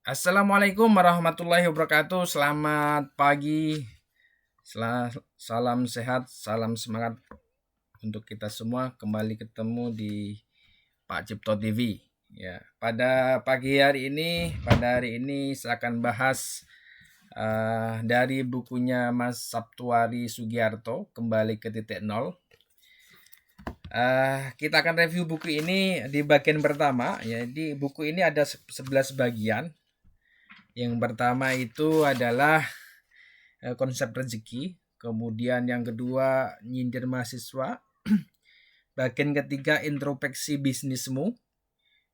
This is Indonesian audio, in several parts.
Assalamualaikum warahmatullahi wabarakatuh. Selamat pagi. Salam sehat, salam semangat untuk kita semua. Kembali ketemu di Pak Cipto TV. Ya, pada hari ini saya akan bahas dari bukunya Mas Sabtuari Sugiarto, Kembali ke Titik Nol. Kita akan review buku ini di bagian pertama. Jadi buku ini ada 11 bagian. Yang pertama itu adalah konsep rezeki, kemudian yang kedua nyindir mahasiswa, bagian ketiga introspeksi bisnismu,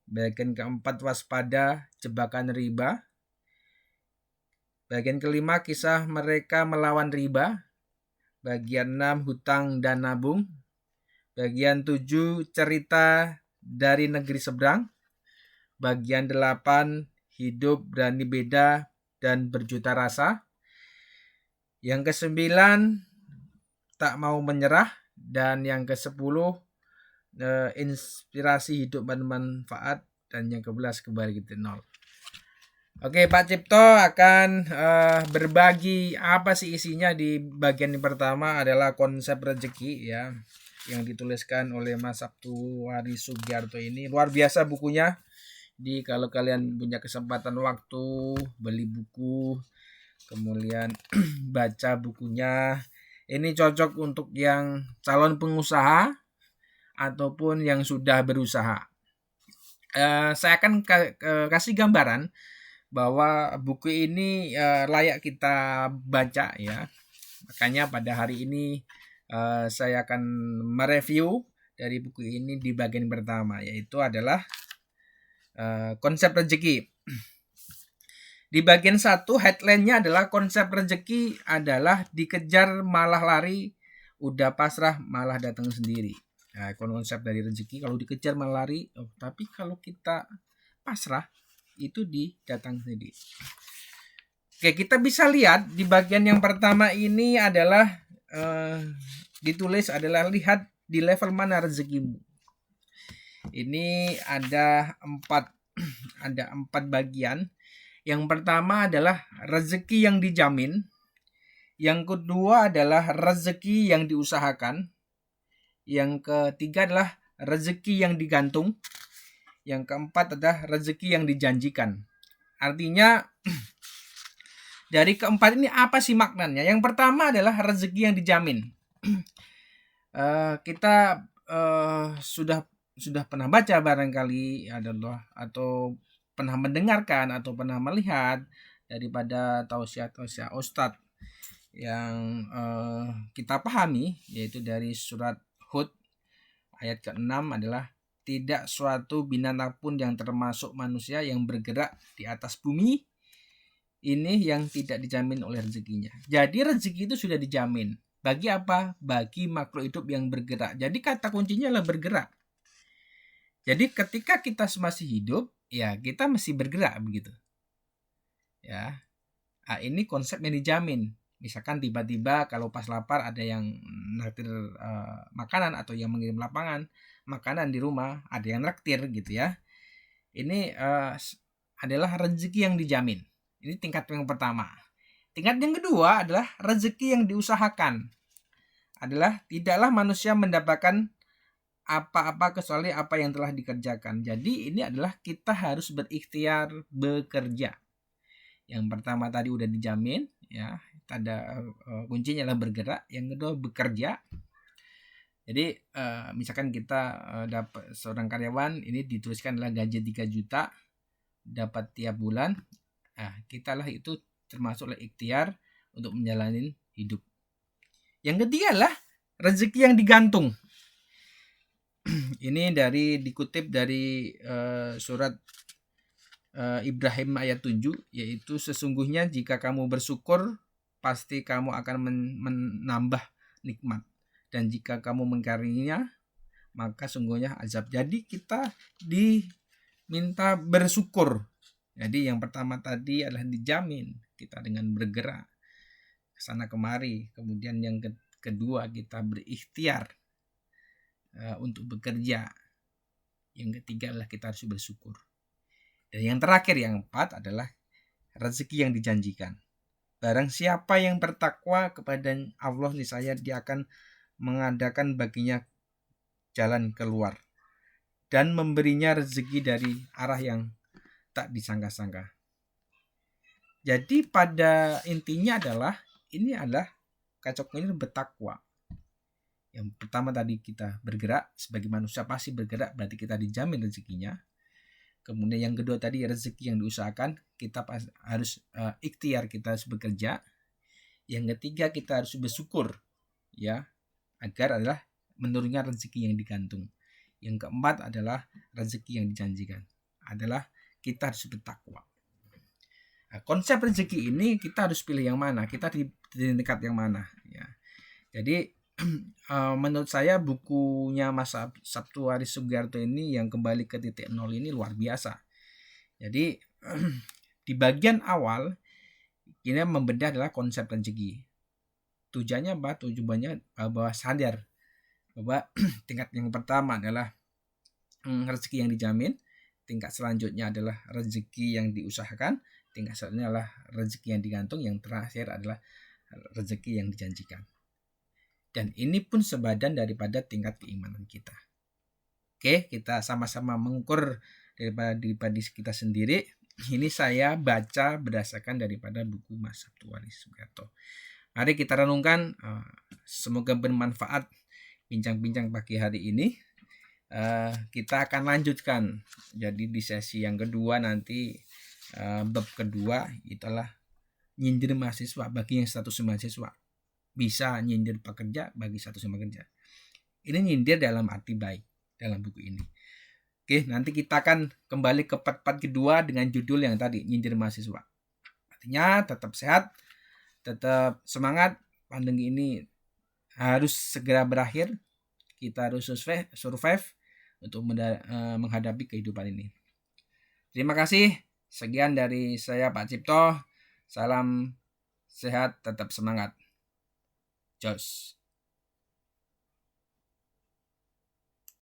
bagian keempat waspada jebakan riba, bagian kelima kisah mereka melawan riba, bagian 6 hutang dan nabung, bagian 7 cerita dari negeri seberang, bagian 8 hidup berani beda dan berjuta rasa, yang ke-9 tak mau menyerah, dan yang ke-10 inspirasi hidup bermanfaat, dan yang ke-11 kembali ke nol. Oke, Pak Cipto akan berbagi apa sih isinya. Di bagian yang pertama adalah konsep rezeki ya, yang dituliskan oleh Mas Sabtuari Sugiarto. Ini luar biasa bukunya. Jadi kalau kalian punya kesempatan waktu beli buku, kemudian baca bukunya, ini cocok untuk yang calon pengusaha ataupun yang sudah berusaha. Saya akan kasih gambaran bahwa buku ini layak kita baca ya. Makanya pada hari ini saya akan mereview dari buku ini di bagian pertama, yaitu adalah konsep rezeki. Di bagian 1 headline-nya adalah konsep rezeki adalah dikejar malah lari, udah pasrah malah datang sendiri. Nah, konsep dari rezeki kalau dikejar malah lari, tapi kalau kita pasrah itu didatang sendiri. Oke, kita bisa lihat di bagian yang pertama ini adalah ditulis adalah lihat di level mana rezekimu. Ini ada 4 bagian. Yang pertama adalah rezeki yang dijamin. Yang kedua adalah rezeki yang diusahakan. Yang ketiga adalah rezeki yang digantung. Yang keempat adalah rezeki yang dijanjikan. Artinya dari keempat ini apa sih maknanya? Yang pertama adalah rezeki yang dijamin. Kita sudah pernah baca barangkali adalah, atau pernah mendengarkan atau pernah melihat daripada tausiah-tausiah Ustadz yang kita pahami, yaitu dari surat Hud ayat ke-6 adalah tidak suatu binatang pun yang termasuk manusia yang bergerak di atas bumi ini yang tidak dijamin oleh rezekinya. Jadi rezeki itu sudah dijamin. Bagi apa? Bagi makhluk hidup yang bergerak. Jadi kata kuncinya adalah bergerak. Jadi ketika kita masih hidup, ya kita mesti bergerak begitu. Ya. Nah, ini konsep yang dijamin. Misalkan tiba-tiba kalau pas lapar ada yang naktir makanan, atau yang mengirim makanan di rumah, ada yang naktir gitu ya. Ini adalah rezeki yang dijamin. Ini tingkat yang pertama. Tingkat yang kedua adalah rezeki yang diusahakan. Adalah tidaklah manusia mendapatkan apa-apa kecuali apa yang telah dikerjakan. Jadi ini adalah kita harus berikhtiar bekerja. Yang pertama tadi udah dijamin ya, ada kuncinya adalah bergerak. Yang kedua bekerja. Jadi misalkan kita dapat seorang karyawan, ini dituliskan adalah gaji 3 juta dapat tiap bulan. Nah, kita lah itu termasuklah ikhtiar untuk menjalani hidup. Yang ketiga adalah rezeki yang digantung. Ini dikutip dari surat Ibrahim ayat 7, yaitu sesungguhnya jika kamu bersyukur pasti kamu akan menambah nikmat, dan jika kamu mengingkarinya maka sungguhnya azab. Jadi kita diminta bersyukur. Jadi yang pertama tadi adalah dijamin kita dengan bergerak kesana kemari. Kemudian yang kedua kita berikhtiar untuk bekerja. Yang ketiga adalah kita harus bersyukur. Dan yang terakhir, yang 4 adalah rezeki yang dijanjikan. Barang siapa yang bertakwa kepada Allah, niscaya dia akan mengadakan baginya jalan keluar dan memberinya rezeki dari arah yang tak disangka-sangka. Jadi pada intinya adalah ini adalah kacok ini bertakwa. Yang pertama tadi kita bergerak sebagai manusia pasti bergerak, berarti kita dijamin rezekinya. Kemudian yang kedua tadi rezeki yang diusahakan, kita harus ikhtiar, kita harus bekerja. Yang ketiga kita harus bersyukur ya, agar adalah menurunnya rezeki yang digantung. Yang keempat adalah rezeki yang dijanjikan, adalah kita harus bertakwa. Nah, konsep rezeki ini kita harus pilih yang mana, kita di tingkat yang mana ya. Jadi menurut saya bukunya Mas Sabtuari Sugiarto ini yang kembali ke titik nol ini luar biasa. Jadi di bagian awal ini membedah adalah konsep rezeki. Tujuannya apa? Tujuannya bahwa sadar bahwa tingkat yang pertama adalah rezeki yang dijamin, tingkat selanjutnya adalah rezeki yang diusahakan, tingkat selanjutnya adalah rezeki yang digantung, yang terakhir adalah rezeki yang dijanjikan. Dan ini pun sebadan daripada tingkat keimanan kita. Oke, kita sama-sama mengukur daripada kita sendiri. Ini saya baca berdasarkan daripada buku Mas Sabtuari Sugiarto. Mari kita renungkan, semoga bermanfaat bincang-bincang pagi hari ini. Kita akan lanjutkan. Jadi di sesi yang kedua nanti bab kedua itulah nyindir mahasiswa bagi yang status mahasiswa. Bisa nyindir pekerja bagi status pekerja. Ini nyindir dalam arti baik dalam buku ini. Oke, nanti kita akan kembali ke part kedua dengan judul yang tadi, nyindir mahasiswa. Artinya tetap sehat, tetap semangat. Pandemi ini harus segera berakhir. Kita harus survive untuk menghadapi kehidupan ini. Terima kasih. Sekian dari saya Pak Cipto. Salam sehat, tetap semangat. Jos.